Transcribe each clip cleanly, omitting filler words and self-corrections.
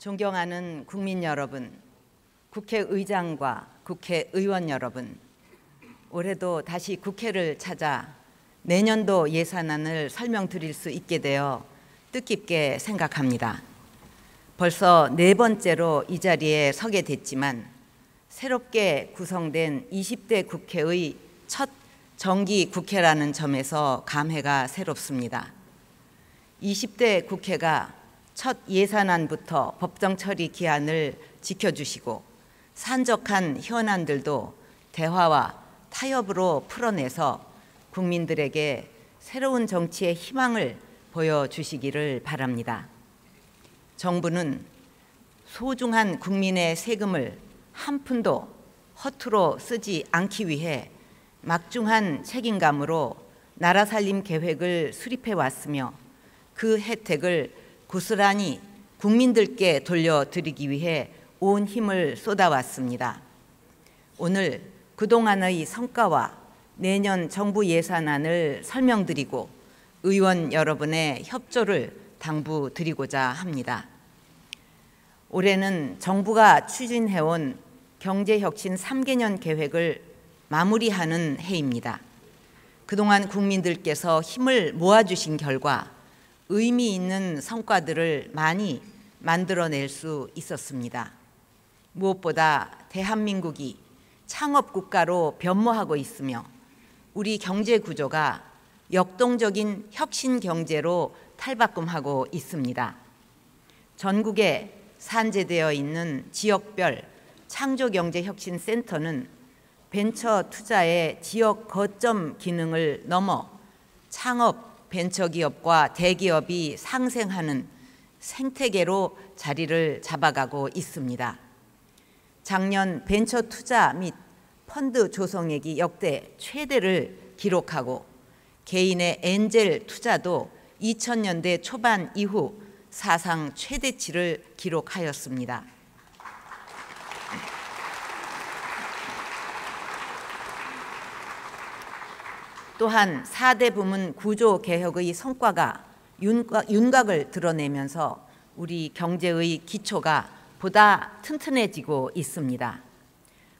존경하는 국민 여러분, 국회의장과 국회의원 여러분, 올해도 다시 국회를 찾아 내년도 예산안을 설명드릴 수 있게 되어 뜻깊게 생각합니다. 벌써 4번째로 이 자리에 서게 됐지만 새롭게 구성된 20대 국회의 첫 정기 국회라는 점에서 감회가 새롭습니다. 20대 국회가 첫 예산안부터 법정 처리 기한을 지켜주시고 산적한 현안들도 대화와 타협으로 풀어내서 국민들에게 새로운 정치의 희망을 보여주시기를 바랍니다. 정부는 소중한 국민의 세금을 한 푼도 허투루 쓰지 않기 위해 막중한 책임감으로 나라 살림 계획을 수립해 왔으며 그 혜택을 고스란히 국민들께 돌려드리기 위해 온 힘을 쏟아왔습니다. 오늘 그동안의 성과와 내년 정부 예산안을 설명드리고 의원 여러분의 협조를 당부드리고자 합니다. 올해는 정부가 추진해온 경제혁신 3개년 계획을 마무리하는 해입니다. 그동안 국민들께서 힘을 모아주신 결과 의미 있는 성과들을 많이 만들어낼 수 있었습니다. 무엇보다 대한민국이 창업국가로 변모하고 있으며 우리 경제 구조가 역동적인 혁신 경제로 탈바꿈하고 있습니다. 전국에 산재되어 있는 지역별 창조경제혁신센터는 벤처 투자의 지역 거점 기능을 넘어 창업 벤처기업과 대기업이 상생하는 생태계로 자리를 잡아가고 있습니다. 작년 벤처 투자 및 펀드 조성액이 역대 최대를 기록하고 개인의 엔젤 투자도 2000년대 초반 이후 사상 최대치를 기록하였습니다. 또한 4대 부문 구조 개혁의 성과가 윤곽을 드러내면서 우리 경제의 기초가 보다 튼튼해지고 있습니다.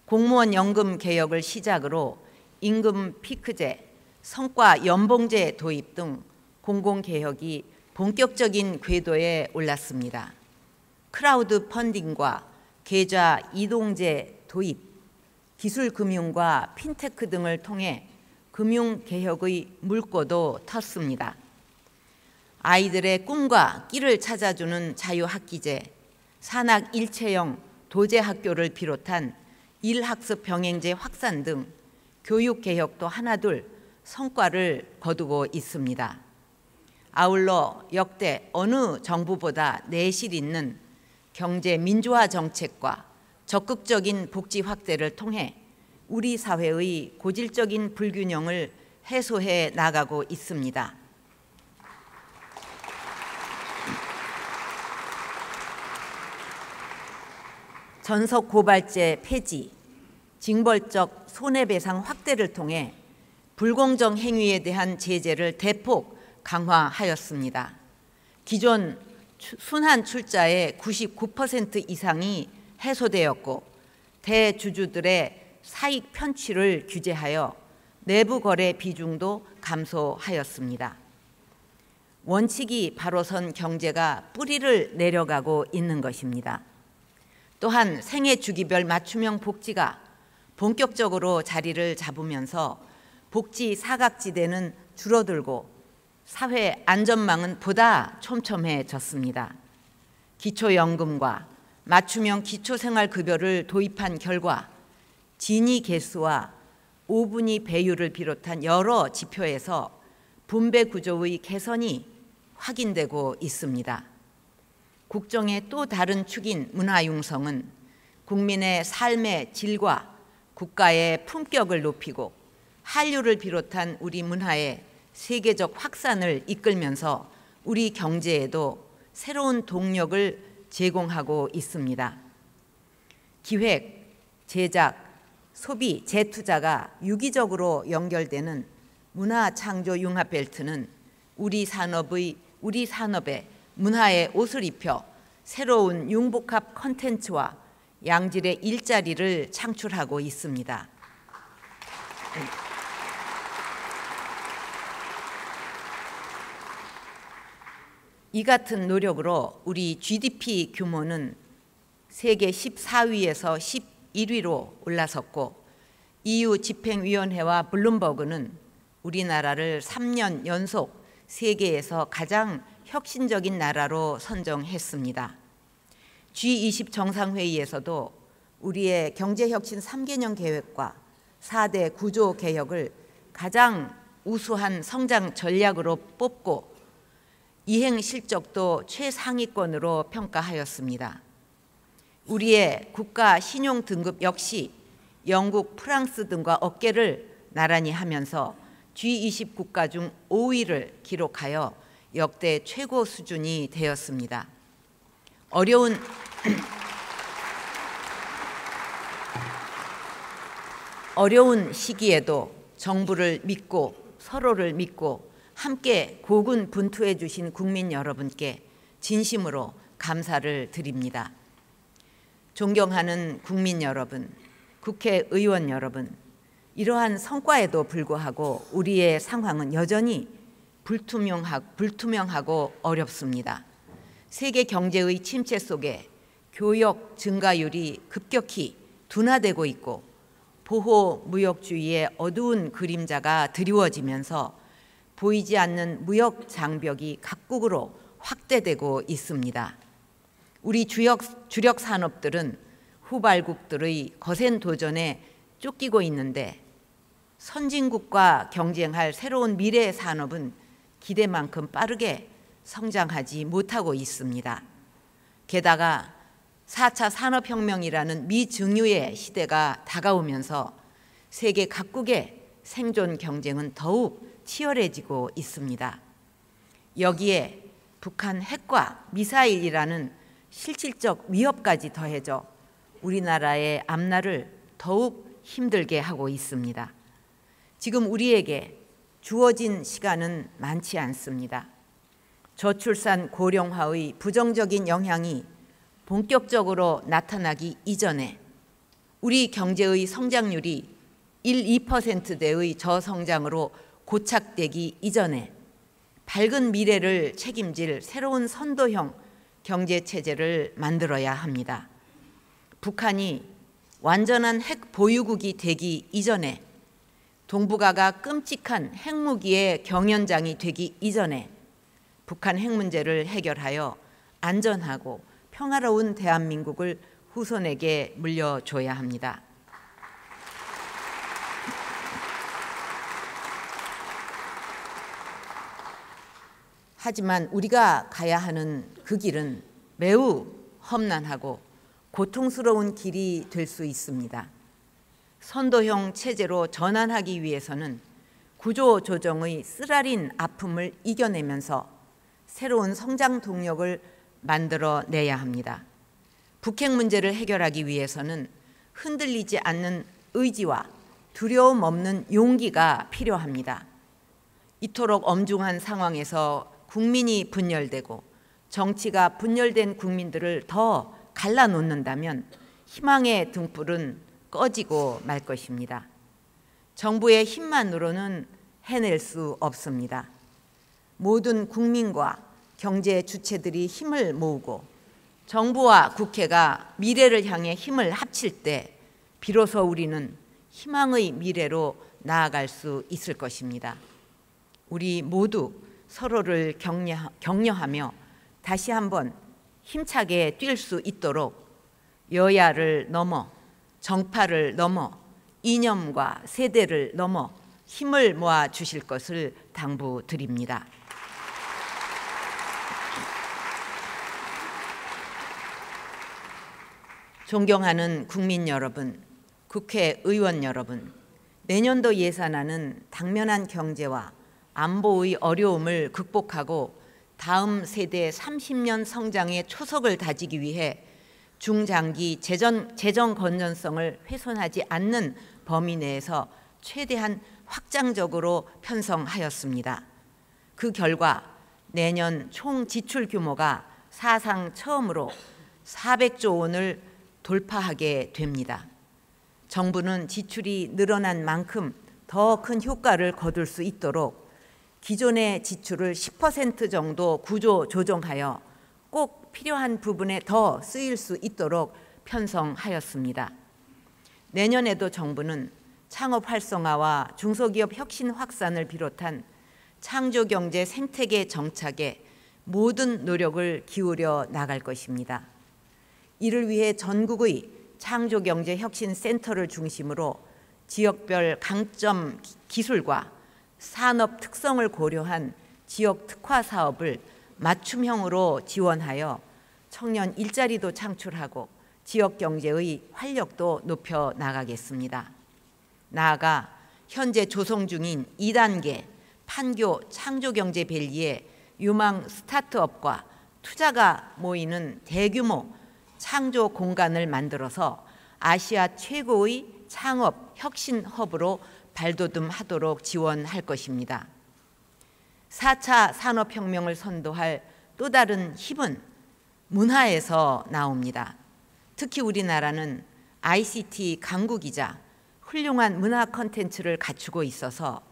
공무원 연금 개혁을 시작으로 임금 피크제, 성과 연봉제 도입 등 공공개혁이 본격적인 궤도에 올랐습니다. 크라우드 펀딩과 계좌 이동제 도입, 기술금융과 핀테크 등을 통해 금융개혁의 물꼬도 텄습니다. 아이들의 꿈과 끼를 찾아주는 자유학기제, 산학일체형 도제학교를 비롯한 일학습 병행제 확산 등 교육개혁도 하나둘 성과를 거두고 있습니다. 아울러 역대 어느 정부보다 내실 있는 경제 민주화 정책과 적극적인 복지 확대를 통해 우리 사회의 고질적인 불균형을 해소해 나가고 있습니다. 전속 고발제 폐지, 징벌적 손해배상 확대를 통해 불공정 행위에 대한 제재를 대폭 강화하였습니다. 기존 순환 출자의 99% 이상이 해소되었고 대주주들의 사익 편취를 규제하여 내부 거래 비중도 감소하였습니다. 원칙이 바로 선 경제가 뿌리를 내려가고 있는 것입니다. 또한 생애 주기별 맞춤형 복지가 본격적으로 자리를 잡으면서 복지 사각지대는 줄어들고 사회 안전망은 보다 촘촘해졌습니다. 기초연금과 맞춤형 기초생활급여를 도입한 결과 진위 개수와 5분위 배율을 비롯한 여러 지표에서 분배 구조의 개선이 확인되고 있습니다. 국정의 또 다른 축인 문화융성은 국민의 삶의 질과 국가의 품격을 높이고 한류를 비롯한 우리 문화의 세계적 확산을 이끌면서 우리 경제에도 새로운 동력을 제공하고 있습니다. 기획, 제작, 소비, 재투자가 유기적으로 연결되는 문화창조융합벨트는 우리 산업에 문화의 옷을 입혀 새로운 융복합 콘텐츠와 양질의 일자리를 창출하고 있습니다. 이 같은 노력으로 우리 GDP 규모는 세계 14위에서 11위로 올라섰고, EU 집행위원회와 블룸버그는 우리나라를 3년 연속 세계에서 가장 혁신적인 나라로 선정했습니다. G20 정상회의에서도 우리의 경제혁신 3개년 계획과 4대 구조 개혁을 가장 우수한 성장 전략으로 뽑고 이행 실적도 최상위권으로 평가하였습니다. 우리의 국가 신용 등급 역시 영국, 프랑스 등과 어깨를 나란히 하면서 G20 국가 중 5위를 기록하여 역대 최고 수준이 되었습니다. 어려운 시기에도 정부를 믿고 서로를 믿고 함께 고군분투해 주신 국민 여러분께 진심으로 감사를 드립니다. 존경하는 국민 여러분, 국회의원 여러분, 이러한 성과에도 불구하고 우리의 상황은 여전히 불투명하고 어렵습니다. 세계 경제의 침체 속에 교역 증가율이 급격히 둔화되고 있고 보호 무역주의의 어두운 그림자가 드리워지면서 보이지 않는 무역 장벽이 각국으로 확대되고 있습니다. 우리 주력 산업들은 후발국들의 거센 도전에 쫓기고 있는데 선진국과 경쟁할 새로운 미래 산업은 기대만큼 빠르게 성장하지 못하고 있습니다. 게다가 4차 산업혁명이라는 미증유의 시대가 다가오면서 세계 각국의 생존 경쟁은 더욱 치열해지고 있습니다. 여기에 북한 핵과 미사일이라는 실질적 위협까지 더해져 우리나라의 앞날을 더욱 힘들게 하고 있습니다. 지금 우리에게 주어진 시간은 많지 않습니다. 저출산 고령화의 부정적인 영향이 본격적으로 나타나기 이전에 우리 경제의 성장률이 1~2%대의 저성장으로 고착되기 이전에 밝은 미래를 책임질 새로운 선도형 경제체제를 만들어야 합니다. 북한이 완전한 핵 보유국이 되기 이전에, 동북아가 끔찍한 핵무기의 경연장이 되기 이전에 북한 핵 문제를 해결하여 안전하고 평화로운 대한민국을 후손에게 물려줘야 합니다. 하지만 우리가 가야 하는 그 길은 매우 험난하고 고통스러운 길이 될 수 있습니다. 선도형 체제로 전환하기 위해서는 구조조정의 쓰라린 아픔을 이겨내면서 새로운 성장 동력을 만들어내야 합니다. 북핵 문제를 해결하기 위해서는 흔들리지 않는 의지와 두려움 없는 용기가 필요합니다. 이토록 엄중한 상황에서 국민이 분열되고 정치가 분열된 국민들을 더 갈라놓는다면 희망의 등불은 꺼지고 말 것입니다. 정부의 힘만으로는 해낼 수 없습니다. 모든 국민과 경제 주체들이 힘을 모으고 정부와 국회가 미래를 향해 힘을 합칠 때 비로소 우리는 희망의 미래로 나아갈 수 있을 것입니다. 우리 모두 서로를 격려하며 다시 한번 힘차게 뛸 수 있도록 여야를 넘어 정파를 넘어 이념과 세대를 넘어 힘을 모아 주실 것을 당부드립니다. 존경하는 국민 여러분, 국회의원 여러분, 내년도 예산안은 당면한 경제와 안보의 어려움을 극복하고 다음 세대 30년 성장의 초석을 다지기 위해 중장기 재정 건전성을 훼손하지 않는 범위 내에서 최대한 확장적으로 편성하였습니다. 그 결과 내년 총 지출 규모가 사상 처음으로 400조 원을 돌파하게 됩니다. 정부는 지출이 늘어난 만큼 더 큰 효과를 거둘 수 있도록 기존의 지출을 10% 정도 구조 조정하여 꼭 필요한 부분에 더 쓰일 수 있도록 편성하였습니다. 내년에도 정부는 창업 활성화와 중소기업 혁신 확산을 비롯한 창조경제 생태계 정착에 모든 노력을 기울여 나갈 것입니다. 이를 위해 전국의 창조경제혁신센터를 중심으로 지역별 강점 기술과 산업 특성을 고려한 지역 특화 사업을 맞춤형으로 지원하여 청년 일자리도 창출하고 지역 경제의 활력도 높여 나가겠습니다. 나아가 현재 조성 중인 2단계 판교 창조경제밸리에 유망 스타트업과 투자가 모이는 대규모 창조 공간을 만들어서 아시아 최고의 창업 혁신 허브로 발돋움하도록 지원할 것입니다. 4차 산업혁명을 선도할 또 다른 힘은 문화에서 나옵니다. 특히 우리나라는 ICT 강국이자 훌륭한 문화 콘텐츠를 갖추고 있어서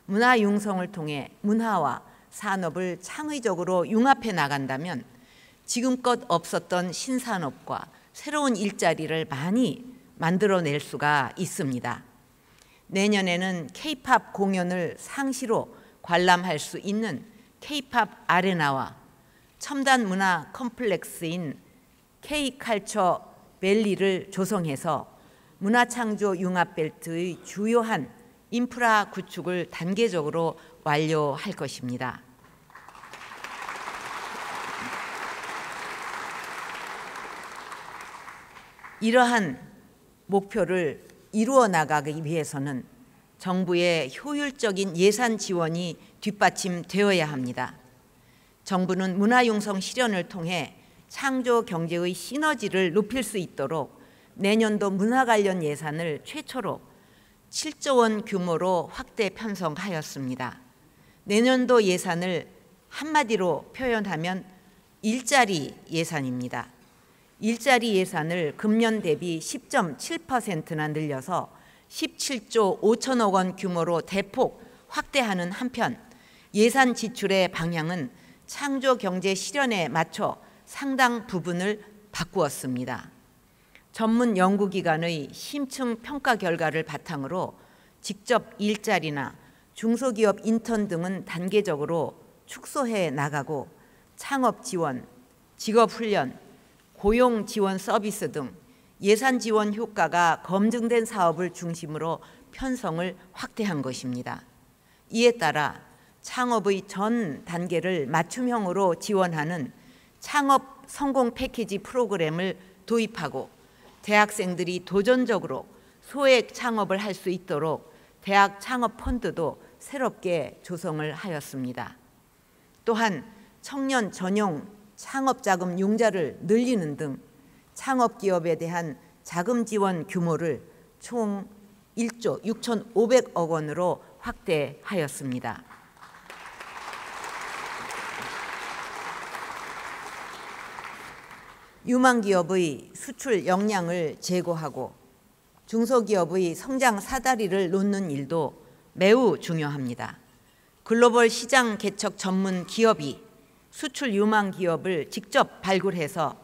문화 융성을 통해 문화와 산업을 창의적으로 융합해 나간다면 지금껏 없었던 신산업과 새로운 일자리를 많이 만들어낼 수가 있습니다. 내년에는 K-팝 공연을 상시로 관람할 수 있는 K-팝 아레나와 첨단 문화 컴플렉스인 K-컬처 밸리를 조성해서 문화창조 융합벨트의 주요한 인프라 구축을 단계적으로 완료할 것입니다. 이러한 목표를 이루어 나가기 위해서는 정부의 효율적인 예산 지원이 뒷받침되어야 합니다. 정부는 문화융성 실현을 통해 창조 경제의 시너지를 높일 수 있도록 내년도 문화 관련 예산을 최초로 7조 원 규모로 확대 편성하였습니다. 내년도 예산을 한마디로 표현하면 일자리 예산입니다. 일자리 예산을 금년 대비 10.7%나 늘려서 17조 5천억 원 규모로 대폭 확대하는 한편 예산 지출의 방향은 창조 경제 실현에 맞춰 상당 부분을 바꾸었습니다. 전문 연구기관의 심층 평가 결과를 바탕으로 직접 일자리나 중소기업 인턴 등은 단계적으로 축소해 나가고 창업 지원, 직업 훈련, 고용 지원 서비스 등 예산 지원 효과가 검증된 사업을 중심으로 편성을 확대한 것입니다. 이에 따라 창업의 전 단계를 맞춤형으로 지원하는 창업 성공 패키지 프로그램을 도입하고 대학생들이 도전적으로 소액 창업을 할 수 있도록 대학 창업 펀드도 새롭게 조성을 하였습니다. 또한 청년 전용 창업자금 융자를 늘리는 등 창업기업에 대한 자금 지원 규모를 총 1조 6,500억 원으로 확대하였습니다. 유망기업의 수출 역량을 제고하고 중소기업의 성장 사다리를 놓는 일도 매우 중요합니다. 글로벌 시장 개척 전문 기업이 수출 유망 기업을 직접 발굴해서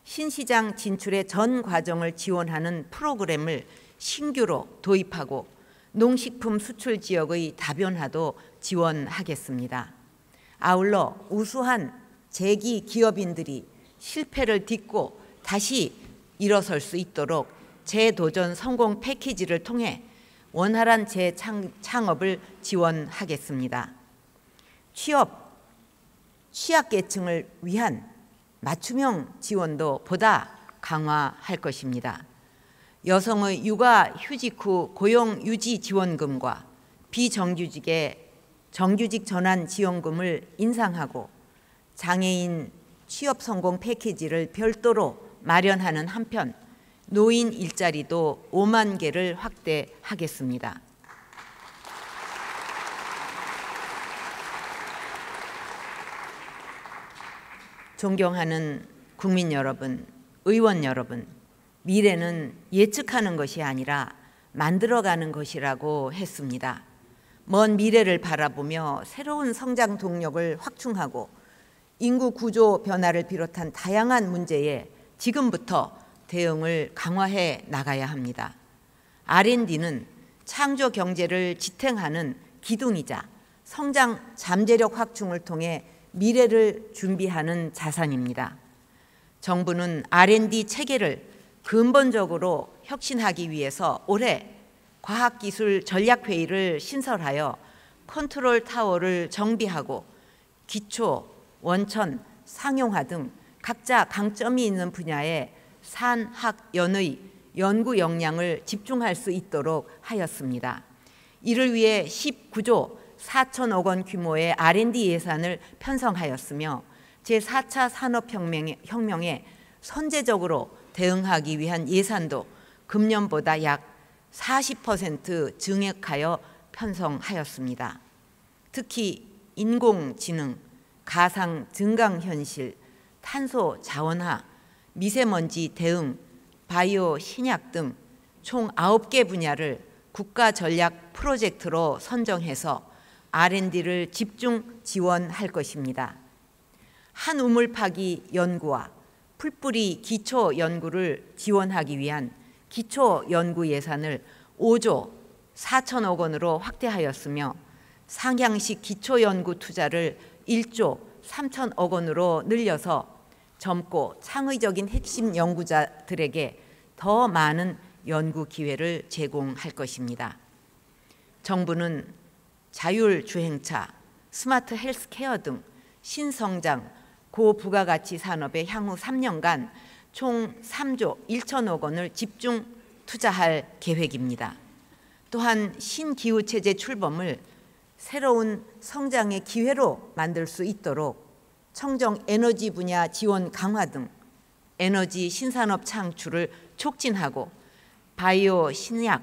신시장 진출의 전 과정을 지원하는 프로그램을 신규로 도입하고 농식품 수출 지역의 다변화도 지원하겠습니다. 아울러 우수한 재기 기업인들이 실패를 딛고 다시 일어설 수 있도록 재도전 성공 패키지를 통해 원활한 재창업을 지원하겠습니다. 취약계층을 위한 맞춤형 지원도 보다 강화할 것입니다. 여성의 육아휴직 후 고용유지 지원금과 비정규직의 정규직 전환 지원금을 인상하고 장애인 취업 성공 패키지를 별도로 마련하는 한편 노인 일자리도 5만 개를 확대하겠습니다. 존경하는 국민 여러분, 의원 여러분, 미래는 예측하는 것이 아니라 만들어가는 것이라고 했습니다. 먼 미래를 바라보며 새로운 성장 동력을 확충하고 인구 구조 변화를 비롯한 다양한 문제에 지금부터 대응을 강화해 나가야 합니다. R&D는 창조 경제를 지탱하는 기둥이자 성장 잠재력 확충을 통해 미래를 준비하는 자산입니다. 정부는 R&D 체계를 근본적으로 혁신하기 위해서 올해 과학기술 전략회의를 신설하여 컨트롤 타워를 정비하고 기초, 원천, 상용화 등 각자 강점이 있는 분야에 산학연의 연구 역량을 집중할 수 있도록 하였습니다. 이를 위해 19조 4천억 원 규모의 R&D 예산을 편성하였으며 제4차 산업혁명에 선제적으로 대응하기 위한 예산도 금년보다 약 40% 증액하여 편성하였습니다. 특히 인공지능, 가상 증강현실, 탄소 자원화, 미세먼지 대응, 바이오 신약 등 총 9개 분야를 국가 전략 프로젝트로 선정해서 R&D를 집중 지원할 것입니다. 한 우물 파기 연구와 풀뿌리 기초 연구를 지원하기 위한 기초 연구 예산을 5조 4천억 원으로 확대하였으며 상향식 기초 연구 투자를 1조 3천억 원으로 늘려서 젊고 창의적인 핵심 연구자들에게 더 많은 연구 기회를 제공할 것입니다. 정부는 자율주행차, 스마트 헬스케어 등 신성장, 고부가가치 산업에 향후 3년간 총 3조 1천억 원을 집중 투자할 계획입니다. 또한 신기후체제 출범을 새로운 성장의 기회로 만들 수 있도록 청정 에너지 분야 지원 강화 등 에너지 신산업 창출을 촉진하고 바이오 신약,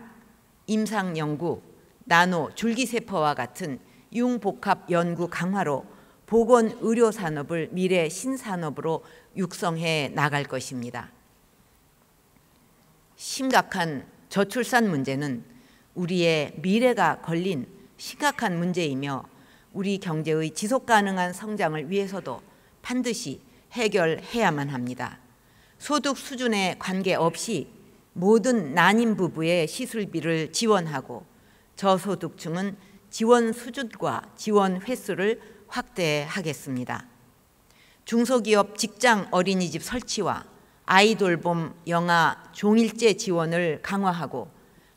임상 연구, 나노 줄기세포와 같은 융복합 연구 강화로 보건의료 산업을 미래 신산업으로 육성해 나갈 것입니다. 심각한 저출산 문제는 우리의 미래가 걸린 심각한 문제이며 우리 경제의 지속가능한 성장을 위해서도 반드시 해결해야만 합니다. 소득 수준에 관계없이 모든 난임 부부의 시술비를 지원하고 저소득층은 지원 수준과 지원 횟수를 확대하겠습니다. 중소기업 직장 어린이집 설치와 아이돌봄 영아 종일제 지원을 강화하고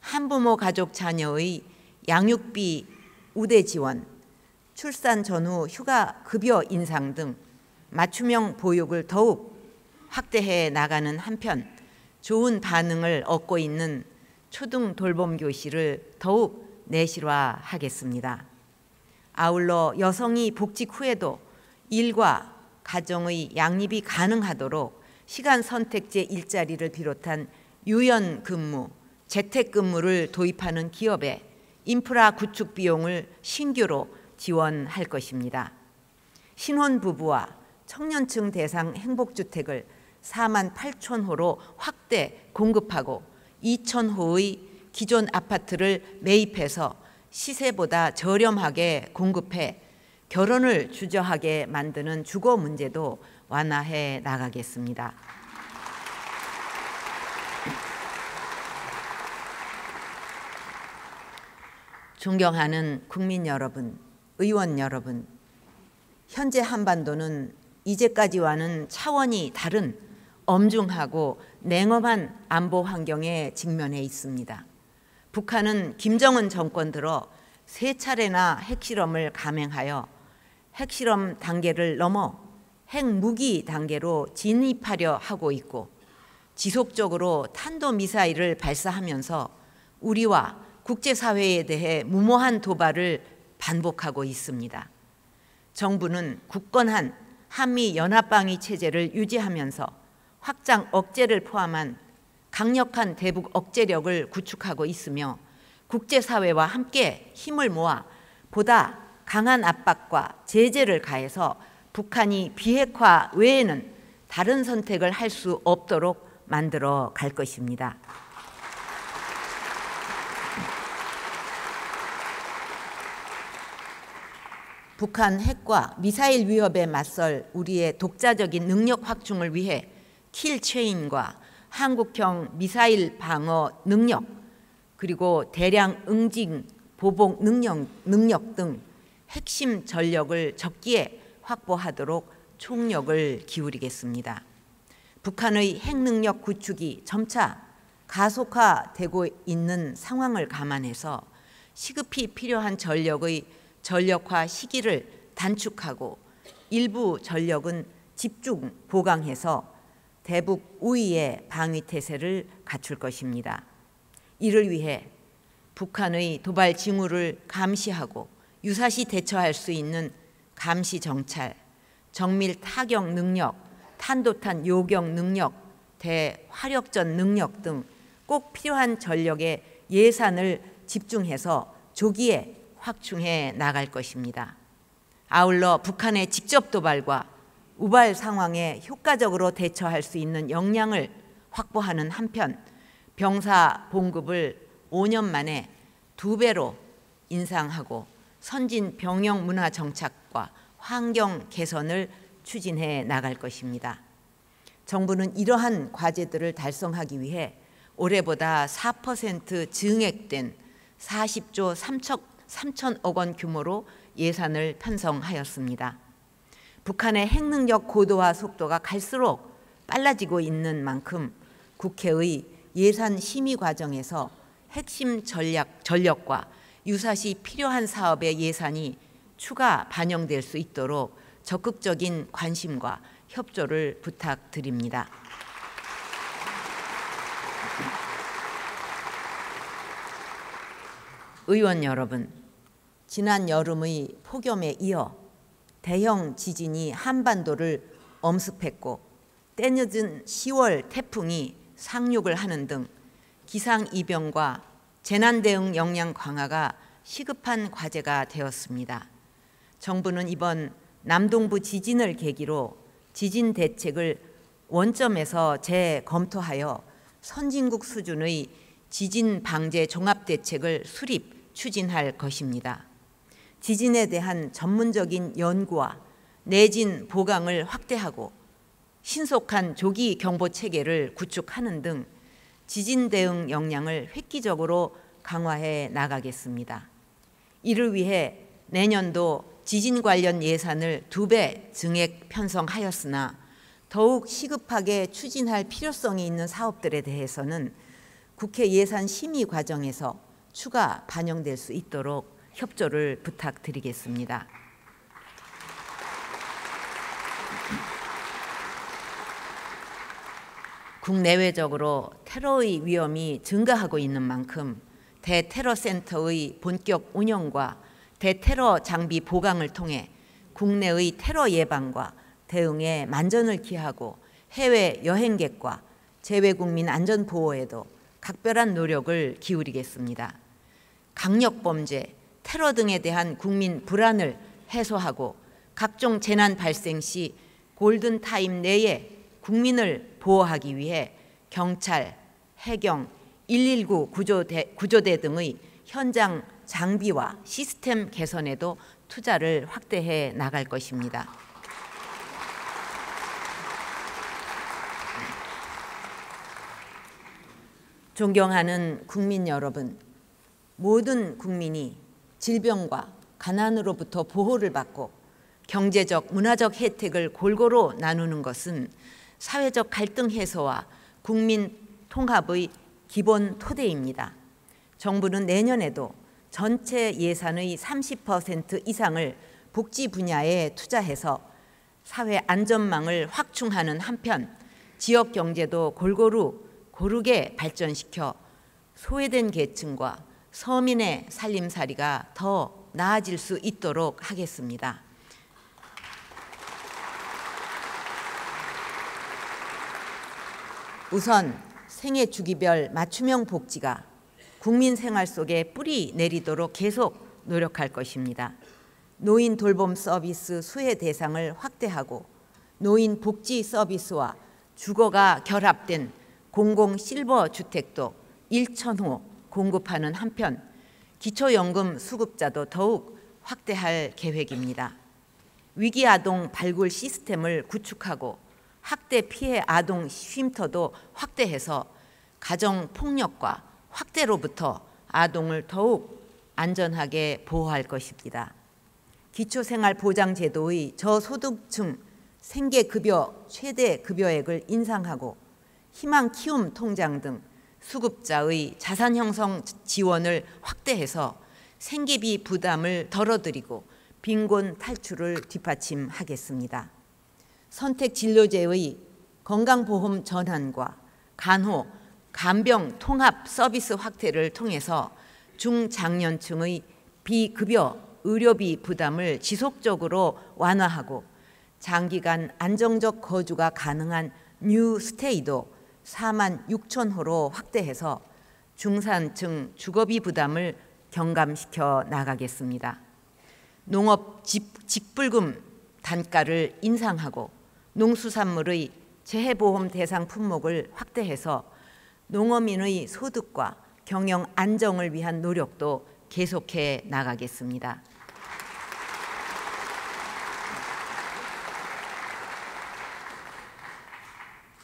한부모 가족 자녀의 양육비 우대 지원, 출산 전후 휴가 급여 인상 등 맞춤형 보육을 더욱 확대해 나가는 한편 좋은 반응을 얻고 있는 초등 돌봄 교실을 더욱 내실화하겠습니다. 아울러 여성이 복직 후에도 일과 가정의 양립이 가능하도록 시간 선택제 일자리를 비롯한 유연 근무, 재택 근무를 도입하는 기업에 인프라 구축 비용을 신규로 지원할 것입니다. 신혼부부와 청년층 대상 행복주택을 4만 8천 호로 확대 공급하고 2천 호의 기존 아파트를 매입해서 시세보다 저렴하게 공급해 결혼을 주저하게 만드는 주거 문제도 완화해 나가겠습니다. 존경하는 국민 여러분, 의원 여러분, 현재 한반도는 이제까지와는 차원이 다른 엄중하고 냉엄한 안보 환경에 직면해 있습니다. 북한은 김정은 정권 들어 3차례나 핵실험을 감행하여 핵실험 단계를 넘어 핵무기 단계로 진입하려 하고 있고 지속적으로 탄도미사일을 발사하면서 우리와 국제사회에 대해 무모한 도발을 반복하고 있습니다. 정부는 굳건한 한미연합방위 체제를 유지하면서 확장 억제를 포함한 강력한 대북 억제력을 구축하고 있으며 국제사회와 함께 힘을 모아 보다 강한 압박과 제재를 가해서 북한이 비핵화 외에는 다른 선택을 할 수 없도록 만들어 갈 것입니다. 북한 핵과 미사일 위협에 맞설 우리의 독자적인 능력 확충을 위해 킬체인과 한국형 미사일 방어 능력, 그리고 대량 응징 보복 능력 등 핵심 전력을 적기에 확보하도록 총력을 기울이겠습니다. 북한의 핵능력 구축이 점차 가속화되고 있는 상황을 감안해서 시급히 필요한 전력의 전력화 시기를 단축하고 일부 전력은 집중 보강해서 대북 우위의 방위 태세를 갖출 것입니다. 이를 위해 북한의 도발 징후를 감시하고 유사시 대처할 수 있는 감시 정찰, 정밀 타격 능력, 탄도탄 요격 능력, 대화력전 능력 등 꼭 필요한 전력의 예산을 집중해서 조기에 확충해 나갈 것입니다. 아울러 북한의 직접 도발과 우발 상황에 효과적으로 대처할 수 있는 역량을 확보하는 한편 병사 봉급을 5년 만에 2배로 인상하고 선진 병영 문화 정착과 환경 개선을 추진해 나갈 것입니다. 정부는 이러한 과제들을 달성하기 위해 올해보다 4% 증액된 40조 3천억 원 규모로 예산을 편성하였습니다. 북한의 핵능력 고도화 속도가 갈수록 빨라지고 있는 만큼 국회의 예산 심의 과정에서 핵심 전력과 유사시 필요한 사업의 예산이 추가 반영될 수 있도록 적극적인 관심과 협조를 부탁드립니다. 의원 여러분, 지난 여름의 폭염에 이어 대형 지진이 한반도를 엄습했고 때늦은 10월 태풍이 상륙을 하는 등 기상이변과 재난대응 역량 강화가 시급한 과제가 되었습니다. 정부는 이번 남동부 지진을 계기로 지진 대책을 원점에서 재검토하여 선진국 수준의 지진 방제 종합대책을 수립, 추진할 것입니다. 지진에 대한 전문적인 연구와 내진 보강을 확대하고 신속한 조기 경보 체계를 구축하는 등 지진 대응 역량을 획기적으로 강화해 나가겠습니다. 이를 위해 내년도 지진 관련 예산을 2배 증액 편성하였으나 더욱 시급하게 추진할 필요성이 있는 사업들에 대해서는 국회 예산 심의 과정에서 추가 반영될 수 있도록 협조를 부탁드리겠습니다. 국내외적으로 테러의 위험이 증가하고 있는 만큼 대테러센터의 본격 운영과 대테러 장비 보강을 통해 국내의 테러 예방과 대응에 만전을 기하고 해외 여행객과 재외국민 안전 보호에도 각별한 노력을 기울이겠습니다. 강력범죄, 테러 등에 대한 국민 불안을 해소하고 각종 재난 발생 시 골든타임 내에 국민을 보호하기 위해 경찰, 해경, 119 구조대 등의 현장 장비와 시스템 개선에도 투자를 확대해 나갈 것입니다. 존경하는 국민 여러분, 모든 국민이 질병과 가난으로부터 보호를 받고 경제적, 문화적 혜택을 골고루 나누는 것은 사회적 갈등 해소와 국민 통합의 기본 토대입니다. 정부는 내년에도 전체 예산의 30% 이상을 복지 분야에 투자해서 사회 안전망을 확충하는 한편 지역 경제도 고르게 발전시켜 소외된 계층과 서민의 살림살이가 더 나아질 수 있도록 하겠습니다. 우선 생애 주기별 맞춤형 복지가 국민 생활 속에 뿌리 내리도록 계속 노력할 것입니다. 노인 돌봄 서비스 수혜 대상을 확대하고 노인 복지 서비스와 주거가 결합된 공공 실버 주택도 1,000호 공급하는 한편 기초연금 수급자도 더욱 확대할 계획입니다. 위기 아동 발굴 시스템을 구축하고 학대 피해 아동 쉼터도 확대해서 가정 폭력과 학대로부터 아동을 더욱 안전하게 보호할 것입니다. 기초생활보장제도의 저소득층 생계급여 최대 급여액을 인상하고 희망키움 통장 등 수급자의 자산형성 지원을 확대해서 생계비 부담을 덜어드리고 빈곤 탈출을 뒷받침하겠습니다. 선택진료제의 건강보험 전환과 간호, 간병 통합 서비스 확대를 통해서 중장년층의 비급여 의료비 부담을 지속적으로 완화하고 장기간 안정적 거주가 가능한 뉴스테이도 46,000호로 확대해서 중산층 주거비 부담을 경감시켜 나가겠습니다. 농업 직불금 단가를 인상하고 농수산물의 재해보험 대상 품목을 확대해서 농어민의 소득과 경영 안정을 위한 노력도 계속해 나가겠습니다.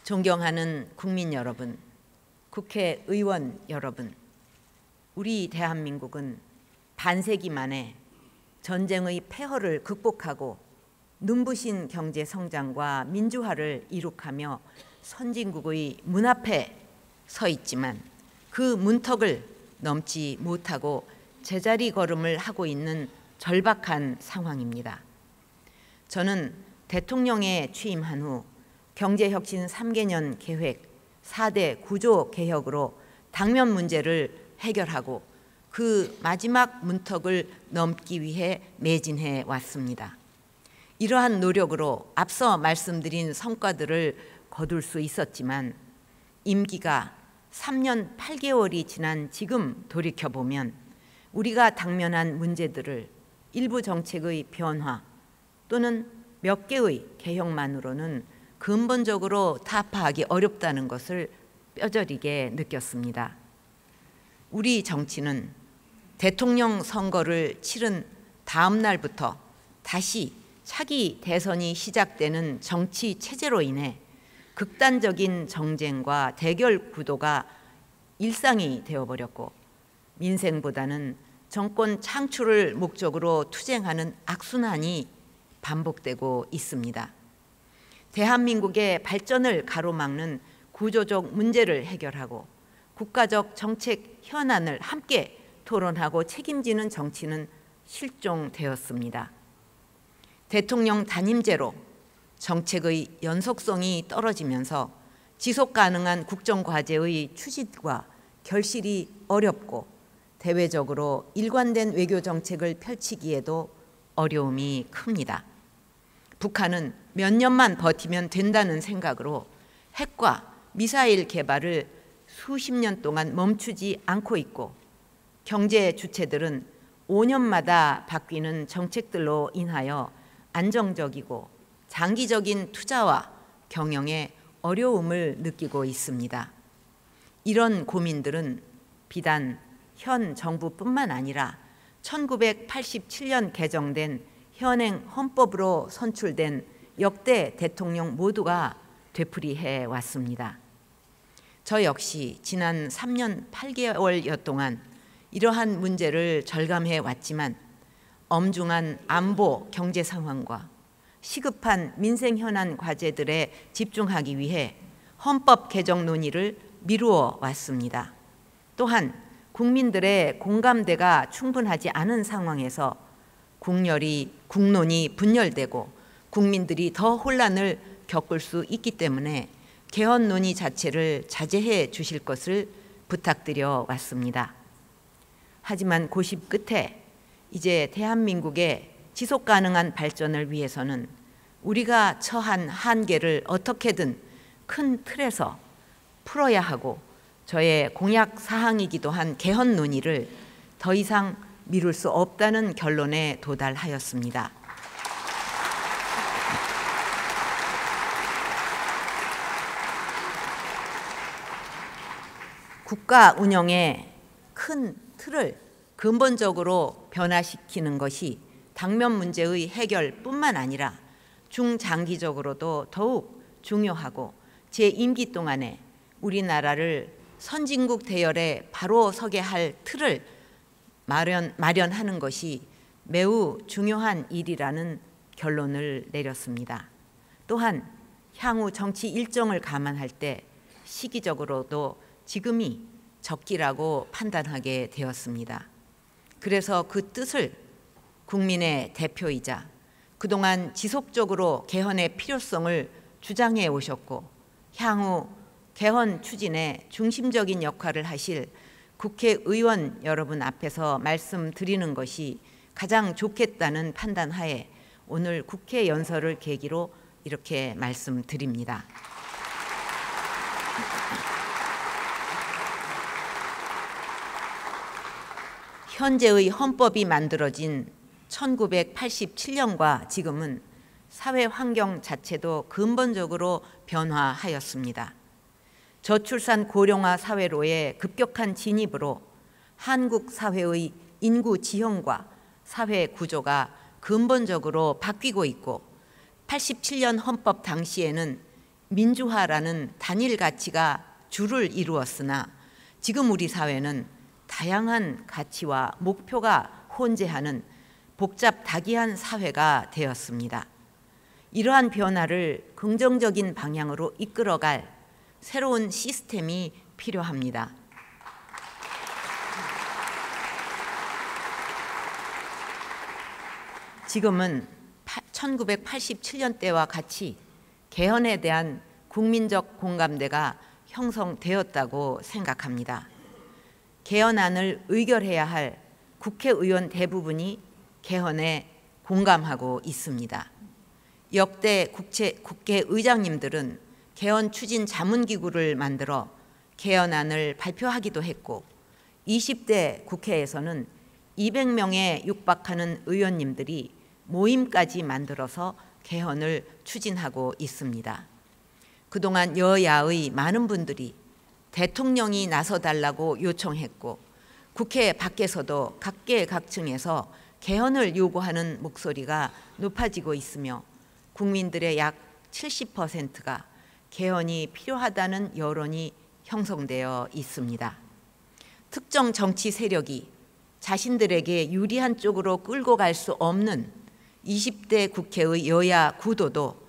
존경하는 국민 여러분, 국회의원 여러분, 우리 대한민국은 반세기 만에 전쟁의 폐허를 극복하고 눈부신 경제 성장과 민주화를 이룩하며 선진국의 문 앞에 서 있지만 그 문턱을 넘지 못하고 제자리 걸음을 하고 있는 절박한 상황입니다. 저는 대통령에 취임한 후 경제혁신 3개년 계획 4대 구조 개혁으로 당면 문제를 해결하고 그 마지막 문턱을 넘기 위해 매진해 왔습니다. 이러한 노력으로 앞서 말씀드린 성과들을 거둘 수 있었지만 임기가 3년 8개월이 지난 지금 돌이켜보면 우리가 당면한 문제들을 일부 정책의 변화 또는 몇 개의 개혁만으로는 근본적으로 타파하기 어렵다는 것을 뼈저리게 느꼈습니다. 우리 정치는 대통령 선거를 치른 다음 날부터 다시 차기 대선이 시작되는 정치 체제로 인해 극단적인 정쟁과 대결 구도가 일상이 되어버렸고 민생보다는 정권 창출을 목적으로 투쟁하는 악순환이 반복되고 있습니다. 대한민국의 발전을 가로막는 구조적 문제를 해결하고 국가적 정책 현안을 함께 토론하고 책임지는 정치는 실종되었습니다. 대통령 단임제로 정책의 연속성이 떨어지면서 지속 가능한 국정과제의 추진과 결실이 어렵고 대외적으로 일관된 외교 정책을 펼치기에도 어려움이 큽니다. 북한은 몇 년만 버티면 된다는 생각으로 핵과 미사일 개발을 수십 년 동안 멈추지 않고 있고 경제 주체들은 5년마다 바뀌는 정책들로 인하여 안정적이고 장기적인 투자와 경영에 어려움을 느끼고 있습니다. 이런 고민들은 비단 현 정부뿐만 아니라 1987년 개정된 현행 헌법으로 선출된 역대 대통령 모두가 되풀이해 왔습니다. 저 역시 지난 3년 8개월여 동안 이러한 문제를 절감해 왔지만 엄중한 안보 경제 상황과 시급한 민생 현안 과제들에 집중하기 위해 헌법 개정 논의를 미루어 왔습니다. 또한 국민들의 공감대가 충분하지 않은 상황에서 국론이 분열되고 국민들이 더 혼란을 겪을 수 있기 때문에 개헌 논의 자체를 자제해 주실 것을 부탁드려 왔습니다. 하지만 고심 끝에 이제 대한민국의 지속 가능한 발전을 위해서는 우리가 처한 한계를 어떻게든 큰 틀에서 풀어야 하고 저의 공약 사항이기도 한 개헌 논의를 더 이상 미룰 수 없다는 결론에 도달하였습니다. 국가 운영의 큰 틀을 근본적으로 변화시키는 것이 당면 문제의 해결뿐만 아니라 중장기적으로도 더욱 중요하고 제 임기 동안에 우리나라를 선진국 대열에 바로 서게 할 틀을 마련하는 것이 매우 중요한 일이라는 결론을 내렸습니다. 또한 향후 정치 일정을 감안할 때 시기적으로도 지금이 적기라고 판단하게 되었습니다. 그래서 그 뜻을 국민의 대표이자 그동안 지속적으로 개헌의 필요성을 주장해 오셨고 향후 개헌 추진에 중심적인 역할을 하실 국회의원 여러분 앞에서 말씀드리는 것이 가장 좋겠다는 판단하에 오늘 국회 연설을 계기로 이렇게 말씀드립니다. 현재의 헌법이 만들어진 1987년과 지금은 사회 환경 자체도 근본적으로 변화하였습니다. 저출산 고령화 사회로의 급격한 진입으로 한국 사회의 인구 지형과 사회 구조가 근본적으로 바뀌고 있고 87년 헌법 당시에는 민주화라는 단일 가치가 주를 이루었으나 지금 우리 사회는 다양한 가치와 목표가 혼재하는 복잡다기한 사회가 되었습니다. 이러한 변화를 긍정적인 방향으로 이끌어갈 새로운 시스템이 필요합니다. 지금은 1987년 때와 같이 개헌에 대한 국민적 공감대가 형성되었다고 생각합니다. 개헌안을 의결해야 할 국회의원 대부분이 개헌에 공감하고 있습니다. 역대 국회의장님들은 개헌 추진 자문기구를 만들어 개헌안을 발표하기도 했고 20대 국회에서는 200명에 육박하는 의원님들이 모임까지 만들어서 개헌을 추진하고 있습니다. 그동안 여야의 많은 분들이 대통령이 나서달라고 요청했고 국회 밖에서도 각계각층에서 개헌을 요구하는 목소리가 높아지고 있으며 국민들의 약 70%가 개헌이 필요하다는 여론이 형성되어 있습니다. 특정 정치 세력이 자신들에게 유리한 쪽으로 끌고 갈 수 없는 20대 국회의 여야 구도도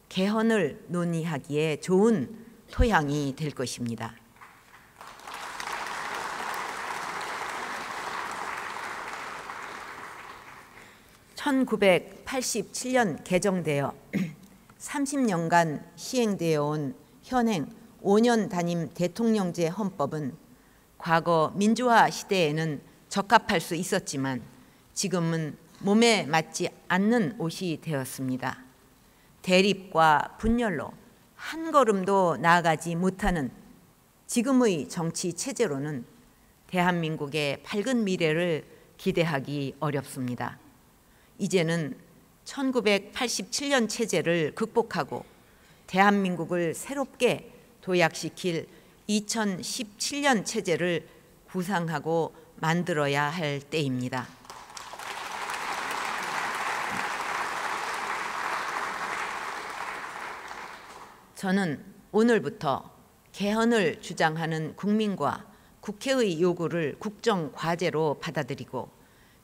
개헌을 논의하기에 좋은 토양이 될 것입니다. (1987년) 개정되어 30년간 시행되어 온 현행 5년 단임 대통령제 헌법은 과거 민주화 시대에는 적합할 수 있었지만 지금은 몸에 맞지 않는 옷이 되었습니다. 대립과 분열로 한 걸음도 나아가지 못하는 지금의 정치 체제로는 대한민국의 밝은 미래를 기대하기 어렵습니다. 이제는 1987년 체제를 극복하고 대한민국을 새롭게 도약시킬 2017년 체제를 구상하고 만들어야 할 때입니다. 저는 오늘부터 개헌을 주장하는 국민과 국회의 요구를 국정과제로 받아들이고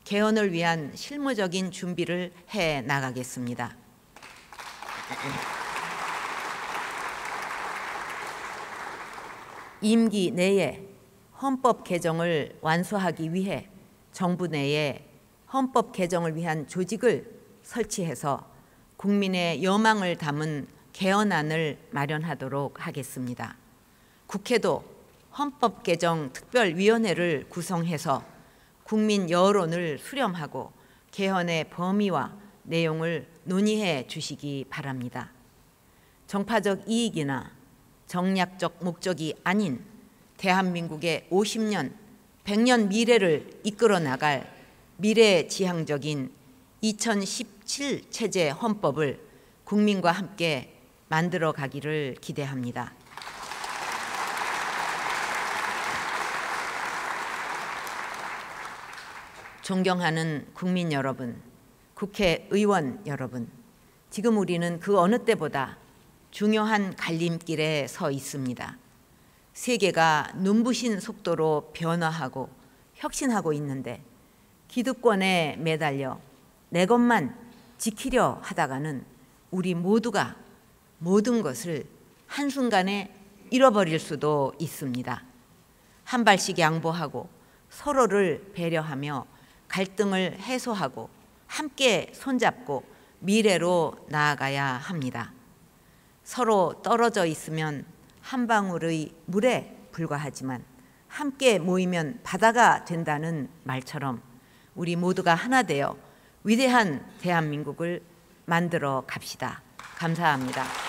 개헌을 위한 실무적인 준비를 해 나가겠습니다. 임기 내에 헌법 개정을 완수하기 위해 정부 내에 헌법 개정을 위한 조직을 설치해서 국민의 여망을 담은 개헌안을 마련하도록 하겠습니다. 국회도 헌법 개정 특별위원회를 구성해서 국민 여론을 수렴하고 개헌의 범위와 내용을 논의해 주시기 바랍니다. 정파적 이익이나 정략적 목적이 아닌 대한민국의 50년, 100년 미래를 이끌어 나갈 미래지향적인 2017 체제 헌법을 국민과 함께 만들어 가기를 기대합니다. 존경하는 국민 여러분, 국회의원 여러분, 지금 우리는 그 어느 때보다 중요한 갈림길에 서 있습니다. 세계가 눈부신 속도로 변화하고 혁신하고 있는데 기득권에 매달려 내 것만 지키려 하다가는 우리 모두가 모든 것을 한순간에 잃어버릴 수도 있습니다. 한 발씩 양보하고 서로를 배려하며 갈등을 해소하고 함께 손잡고 미래로 나아가야 합니다. 서로 떨어져 있으면 한 방울의 물에 불과하지만 함께 모이면 바다가 된다는 말처럼 우리 모두가 하나 되어 위대한 대한민국을 만들어 갑시다. 감사합니다.